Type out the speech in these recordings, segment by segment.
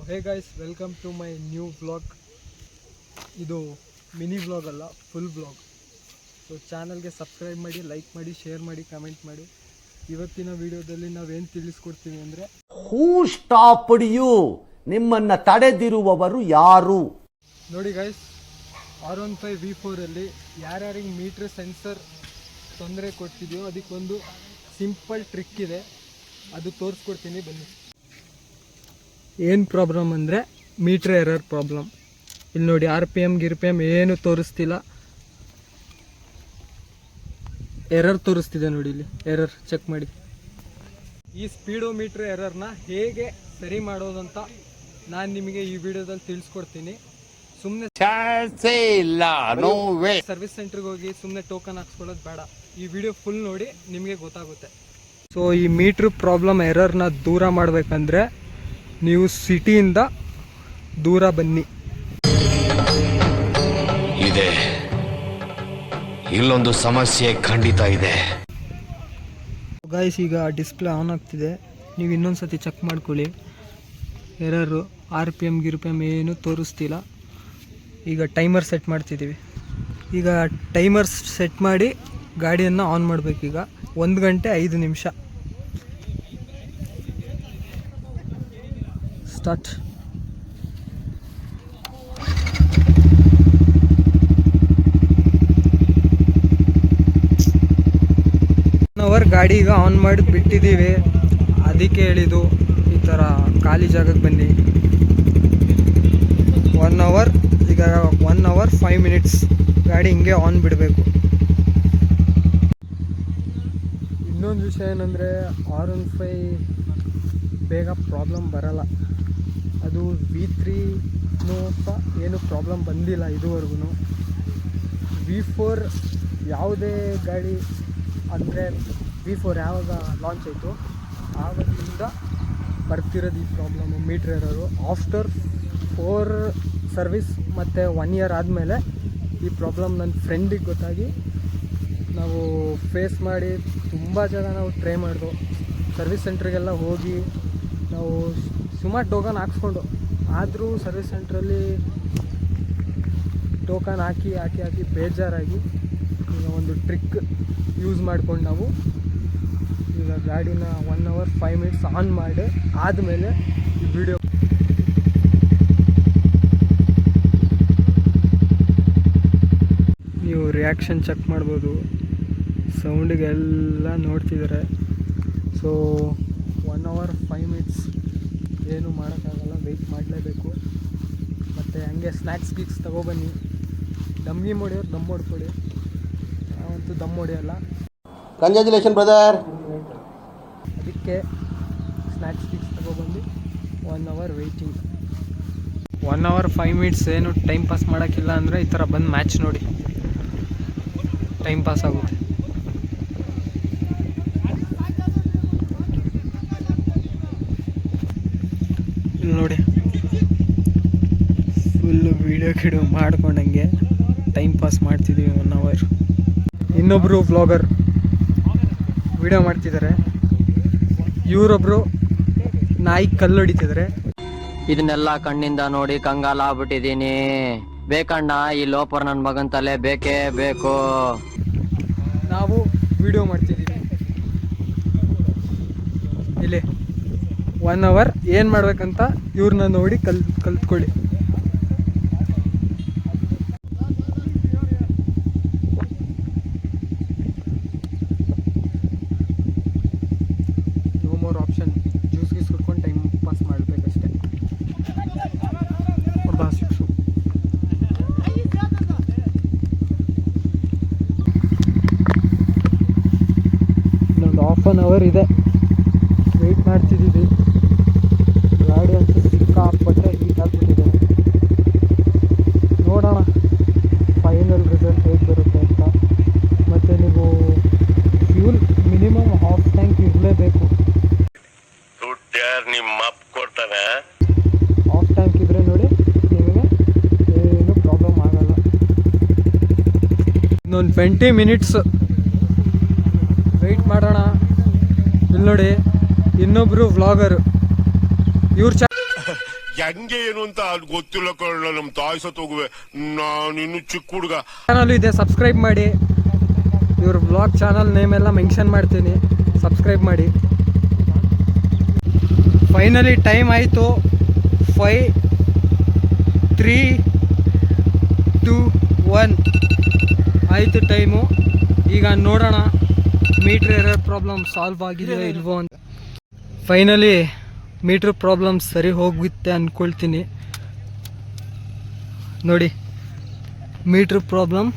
Hey guys, welcome to my new vlog. ಇದು mini vlog ಅಲ್ಲ, full vlog. So ಚಾನಲ್ಗೆ subscribe ಮಾಡಿ, like ಮಾಡಿ, ಶೇರ್ ಮಾಡಿ, ಕಮೆಂಟ್ ಮಾಡಿ. ಇವತ್ತಿನ ವಿಡಿಯೋದಲ್ಲಿ ನಾವೇನು ತಿಳಿಸ್ಕೊಡ್ತೀವಿ ಅಂದರೆ, ಹೂ ಸ್ಟಾಪ್ಡ್ ಯು, ನಿಮ್ಮನ್ನು ತಡೆದಿರುವವರು ಯಾರು? ನೋಡಿ ಗೈಸ್, R15 V4ಅಲ್ಲಿ ಯಾರ್ಯಾರಿಗೆ ಮೀಟ್ರ್ ಸೆನ್ಸರ್ ತೊಂದರೆ ಕೊಡ್ತಿದೆಯೋ ಅದಕ್ಕೊಂದು ಸಿಂಪಲ್ ಟ್ರಿಕ್ ಇದೆ, ಅದು ತೋರಿಸ್ಕೊಡ್ತೀನಿ ಬನ್ನಿ. ಏನು ಪ್ರಾಬ್ಲಮ್ ಅಂದರೆ ಮೀಟ್ರ್ ಎರರ್ ಪ್ರಾಬ್ಲಮ್. ಇಲ್ಲಿ ನೋಡಿ, RPM ಏನು ತೋರಿಸ್ತಿಲ್ಲ, ಎರರ್ ತೋರಿಸ್ತಿದೆ ನೋಡಿ. ಇಲ್ಲಿ ಎರರ್ ಚೆಕ್ ಮಾಡಿ. ಈ ಸ್ಪೀಡೋಮೀಟ್ರ್ ಎರರ್ನ ಹೇಗೆ ಸರಿ ಮಾಡೋದಂತ ನಾನು ನಿಮಗೆ ಈ ವಿಡಿಯೋದಲ್ಲಿ ತಿಳಿಸ್ಕೊಡ್ತೀನಿ. ಸುಮ್ಮನೆ ಸರ್ವಿಸ್ ಸೆಂಟ್ರಿಗೆ ಹೋಗಿ ಸುಮ್ಮನೆ ಟೋಕನ್ ಹಾಕ್ಸ್ಕೊಳ್ಳೋದು ಬೇಡ. ಈ ವಿಡಿಯೋ ಫುಲ್ ನೋಡಿ, ನಿಮಗೆ ಗೊತ್ತಾಗುತ್ತೆ. ಸೊ ಈ ಮೀಟ್ರ್ ಪ್ರಾಬ್ಲಮ್ ಎರರ್ನ ದೂರ ಮಾಡಬೇಕಂದ್ರೆ ನೀವು ಸಿಟಿಯಿಂದ ದೂರ ಬನ್ನಿ. ಇದೆ, ಇಲ್ಲೊಂದು ಸಮಸ್ಯೆ ಖಂಡಿತ ಇದೆ. ಗೈಸ್, ಈಗ ಡಿಸ್ಪ್ಲೇ ಆನ್ ಆಗ್ತಿದೆ, ನೀವು ಇನ್ನೊಂದು ಸತಿ ಚೆಕ್ ಮಾಡ್ಕೊಳ್ಳಿ. ಎರರು RPM ಏನು ತೋರಿಸ್ತಿಲ್ಲ. ಈಗ ಟೈಮರ್ ಸೆಟ್ ಮಾಡ್ತಿದ್ದೀವಿ. ಈಗ ಟೈಮರ್ ಸೆಟ್ ಮಾಡಿ ಗಾಡಿಯನ್ನು ಆನ್ ಮಾಡಬೇಕೀಗ. 1 ಗಂಟೆ 5 ನಿಮಿಷ. ಸ್ಟಾರ್ಟ್. ಅವರ್ ಗಾಡಿ ಈಗ ಆನ್ ಮಾಡಿ ಬಿಟ್ಟಿದ್ದೀವಿ. ಅದಕ್ಕೆ ಹೇಳಿದ್ದು ಈ ಥರ ಖಾಲಿ ಜಾಗಕ್ಕೆ ಬನ್ನಿ. 1 ಅವರ್, ಈಗ 1 ಅವರ್ 5 ಮಿನಿಟ್ಸ್ ಗಾಡಿ ಹಿಂಗೆ ಆನ್ ಬಿಡಬೇಕು. ಇನ್ನೊಂದು ವಿಷಯ ಏನಂದರೆ, R15 ಬೇಗ ಪ್ರಾಬ್ಲಮ್ ಬರಲ್ಲ. ಅದು V3ನೂ ಏನು ಪ್ರಾಬ್ಲಮ್ ಬಂದಿಲ್ಲ ಇದುವರೆಗೂ. V4 ಯಾವುದೇ ಗಾಡಿ ಅಂದರೆ V4 ಯಾವಾಗ ಲಾಂಚ್ ಆಯಿತು ಆವಾಗಿಂದ ಬರ್ತಿರೋದು ಈ ಪ್ರಾಬ್ಲಮ್ಮು, ಮೀಟ್ರ್ ಎರರು. ಆಫ್ಟರ್ 4 ಸರ್ವಿಸ್ ಮತ್ತು 1 ಇಯರ್ ಆದಮೇಲೆ ಈ ಪ್ರಾಬ್ಲಮ್ ನನ್ನ ಫ್ರೆಂಡಿಗೆ ಗೊತ್ತಾಗಿ ನಾವು ಫೇಸ್ ಮಾಡಿ ತುಂಬ ಜನ ನಾವು ಟ್ರೈ ಮಾಡಿದ್ವು. ಸರ್ವಿಸ್ ಸೆಂಟ್ರಿಗೆಲ್ಲ ಹೋಗಿ ನಾವು ಸುಮಾರು ಟೋಕನ್ ಹಾಕ್ಸ್ಕೊಂಡು, ಆದರೂ ಸರ್ವಿಸ್ ಸೆಂಟ್ರಲ್ಲಿ ಟೋಕನ್ ಹಾಕಿ ಬೇಜಾರಾಗಿ ಈಗ ಒಂದು ಟ್ರಿಕ್ ಯೂಸ್ ಮಾಡ್ಕೊಂಡು ನಾವು ಈಗ ಗಾಡಿನ 1 ಅವರ್ 5 ಮಿನಿಟ್ಸ್ ಆನ್ ಮಾಡಿ ಆದಮೇಲೆ ಈ ವಿಡಿಯೋ ನೀವು ರಿಯಾಕ್ಷನ್ ಚೆಕ್ ಮಾಡ್ಬೋದು. ಸೌಂಡಿಗೆಲ್ಲ ನೋಡ್ತಿದ್ದಾರೆ. ಸೊ 1 ಅವರ್ 5 ಮಿನಿಟ್ಸ್ ಏನು ಮಾಡೋಕ್ಕಾಗಲ್ಲ, ವೆಯ್ಟ್ ಮಾಡಲೇಬೇಕು. ಮತ್ತು ಹಂಗೆ ಸ್ನ್ಯಾಕ್ಸ್ ಗೀಕ್ಸ್ ತೊಗೊಬನ್ನಿ. ದಮ್ಗಿ ಹೊಡಿಯೋರು ದಮ್ ಹೊಡ್ಕೊಳ್ಳಿ, ನಾವಂತೂ ದಮ್ ಹೊಡಿಯೋಲ್ಲ. Congratulation brother. ಅದಕ್ಕೆ ಸ್ನ್ಯಾಕ್ಸ್ ಗೀಕ್ಸ್ ತೊಗೊಬಂದು 1 ಅವರ್ ವೆಯ್ಟಿಂಗ್. 1 ಅವರ್ 5 ಮಿನಿಟ್ಸ್ ಏನು ಟೈಮ್ ಪಾಸ್ ಮಾಡೋಕ್ಕಿಲ್ಲ ಅಂದರೆ ಈ ಥರ ಬಂದು ಮ್ಯಾಚ್ ನೋಡಿ, ಟೈಮ್ ಪಾಸ್ ಆಗುತ್ತೆ. ಇಲ್ಲಿ ನೋಡಿ, ಫುಲ್ಲು ವೀಡಿಯೋ ಮಾಡ್ಕೊಂಡಂಗೆ ಟೈಮ್ ಪಾಸ್ ಮಾಡ್ತಿದ್ದೀವಿ 1 ಅವರ್. ಇನ್ನೊಬ್ಬರು ವ್ಲಾಗರ್ ವಿಡಿಯೋ ಮಾಡ್ತಿದ್ದಾರೆ, ಇವರೊಬ್ಬರು ನಾಯಿ ಕಲ್ಲು ಹೊಡಿತಿದ್ದಾರೆ. ಇದನ್ನೆಲ್ಲ ಕಣ್ಣಿಂದ ನೋಡಿ ಕಂಗಾಲ ಆಗ್ಬಿಟ್ಟಿದೀನಿ. ಬೇಕಣ್ಣ, ಈ ಲೋಪರ್ ನನ್ನ ಮಗನ್ ತಲೆ ಬೇಕೇ ಬೇಕು. ನಾವು ವಿಡಿಯೋ ಮಾಡ್ತಿದ್ದೀವಿ ಇಲ್ಲಿ 1 ಅವರ್. ಏನು ಮಾಡ್ಬೇಕಂತ ಇವ್ರನ್ನ ನೋಡಿ ಕಲ್ತ್ಕೊಳ್ಳಿ. ನೋ ಮೋರ್ ಆಪ್ಷನ್, ಜ್ಯೂಸ್ಗೆ ಸುಡ್ಕೊಂಡು ಟೈಮ್ ಪಾಸ್ ಮಾಡಬೇಕಷ್ಟೆ. ಇನ್ನೊಂದು 1/2 ಅವರ್ ಇದೆ, ವೆಯ್ಟ್ ಮಾಡ್ತಿದ್ದೀವಿ. ಗಾಡಿ ಅಂತೂ ಸಿಕ್ಕಾಪಟ್ಟೆ ಹೀಟ್ ಆಗಿಬಿಟ್ಟಿದೆ. ನೋಡೋಣ ಫೈನಲ್ ರಿಸಲ್ಟ್ ಹೇಗೆ ಬರುತ್ತೆ ಅಂತ. ಮತ್ತು ನೀವು ಫ್ಯೂಲ್ ಮಿನಿಮಮ್ ಹಾಫ್ ಟ್ಯಾಂಕ್ ಇರಲೇಬೇಕು. ಹಾಫ್ ಟ್ಯಾಂಕ್ ಇದ್ದರೆ ನೋಡಿ ನಿಮಗೆ ಏನು ಪ್ರಾಬ್ಲಮ್ ಆಗಲ್ಲ. ಇನ್ನೊಂದು 20 ಮಿನಿಟ್ಸ್ ವೆಯ್ಟ್ ಮಾಡೋಣ. ಇಲ್ಲಿ ನೋಡಿ, ಇನ್ನೊಬ್ಬರು ವ್ಲಾಗರು, ಇವ್ರ ಹೆಂಗೆ ಏನು ಅಂತ ಗೊತ್ತಿಲ್ಲ ಕಣ. ನಮ್ ತಾಯಿ ಸತ್ತೋಗುವೆ, ನಾನಿನ್ನು ಚಿಕ್ಕ ಹುಡುಗ. ಚಾನಲ್ ಇದೆ, ಸಬ್ಸ್ಕ್ರೈಬ್ ಮಾಡಿ. ಇವ್ರ ಬ್ಲಾಗ್ ಚಾನಲ್ ನೇಮ್ ಎಲ್ಲ ಮೆನ್ಷನ್ ಮಾಡ್ತೀನಿ, ಸಬ್ಸ್ಕ್ರೈಬ್ ಮಾಡಿ. ಫೈನಲಿ ಟೈಮ್ ಆಯಿತು. 5, 3, 2, 1 ಆಯಿತು ಟೈಮು. ಈಗ ನೋಡೋಣ ಮೀಟ್ರ್ ಎರರ್ ಪ್ರಾಬ್ಲಮ್ ಸಾಲ್ವ್ ಆಗಿದೆಯೋ ಇಲ್ವೋ ಅಂತ. ಫೈನಲಿ ಮೀಟ್ರ್ ಪ್ರಾಬ್ಲಮ್ ಸರಿ ಹೋಗುತ್ತೆ ಅಂದ್ಕೊಳ್ತೀನಿ. ನೋಡಿ, ಮೀಟ್ರ್ ಪ್ರಾಬ್ಲಮ್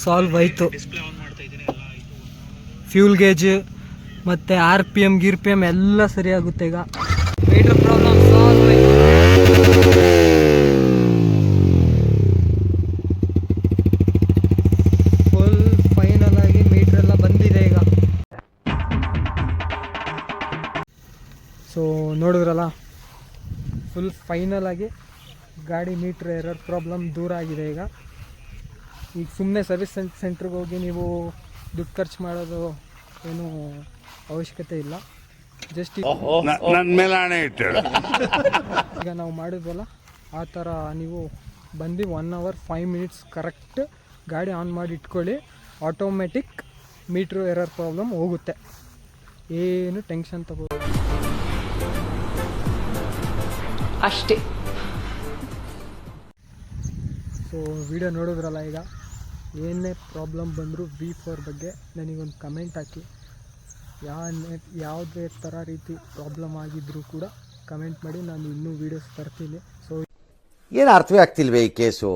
ಸಾಲ್ವ್ ಆಯಿತು. ಫ್ಯೂಲ್ ಗೇಜ್ ಮತ್ತು RPM ಗಿರ್ಪಿಎಮ್ ಎಲ್ಲ ಸರಿಯಾಗುತ್ತೆ. ಈಗ ಮೀಟ್ರ್ ಪ್ರಾಬ್ಲಮ್ ಸಾಲ್ವ್ ಆಯಿತು. ಫುಲ್ ಫೈನಲ್ ಆಗಿ ಮೀಟ್ರ್ ಎಲ್ಲ ಬಂದಿದೆ ಈಗ. ಸೊ ನೋಡಿದ್ರಲ್ಲ, ಫುಲ್ ಫೈನಲ್ ಆಗಿ ಗಾಡಿ ಮೀಟ್ರ್ ಎರರ್ ಪ್ರಾಬ್ಲಮ್ ದೂರ ಆಗಿದೆ. ಈಗ ಸುಮ್ಮನೆ ಸರ್ವಿಸ್ ಸೆಂಟ್ರಿಗೆ ಹೋಗಿ ನೀವು ದುಡ್ಡು ಖರ್ಚು ಮಾಡೋದು ಏನು ಅವಶ್ಯಕತೆ ಇಲ್ಲ. ಜಸ್ಟ್ ನನ್ನ ಮೇಲೆ ಹಣೆ ಇಟ್ಟಳು. ಈಗ ನಾವು ಮಾಡಿದ್ವಲ್ಲ ಆ ಥರ ನೀವು ಬಂದು 1 hour 5 minutes ಕರೆಕ್ಟ್ ಗಾಡಿ ಆನ್ ಮಾಡಿ ಇಟ್ಕೊಳ್ಳಿ. ಆಟೋಮೆಟಿಕ್ ಮೀಟ್ರ್ ಎರರ್ ಪ್ರಾಬ್ಲಮ್ ಹೋಗುತ್ತೆ. ಏನು ಟೆನ್ಷನ್ ತಗೋ ಅಷ್ಟೇ. ಸೊ ವಿಡಿಯೋ ನೋಡಿದ್ರಲ್ಲ, ಈಗ ಏನೇ ಪ್ರಾಬ್ಲಮ್ ಬಂದರೂ V4 ಬಗ್ಗೆ ನನಗೊಂದು ಕಮೆಂಟ್ ಹಾಕಿ. ಯಾವುದೇ ಥರ ರೀತಿ ಪ್ರಾಬ್ಲಮ್ ಆಗಿದ್ದರೂ ಕೂಡ ಕಮೆಂಟ್ ಮಾಡಿ, ನಾನು ಇನ್ನೂ ವೀಡಿಯೋಸ್ ತರ್ತೀನಿ. ಸೊ ಏನು ಅರ್ಥವೇ ಆಗ್ತಿಲ್ವೇ ಈ ಕೇಸು?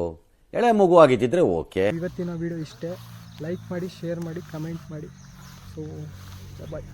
ಎಳೆ ಮಗು ಆಗಿದ್ದಿದ್ರೆ ಓಕೆ. ಇವತ್ತಿನ ವಿಡಿಯೋ ಇಷ್ಟೇ. ಲೈಕ್ ಮಾಡಿ, ಶೇರ್ ಮಾಡಿ, ಕಮೆಂಟ್ ಮಾಡಿ. ಸೊ ಬಾಯ್.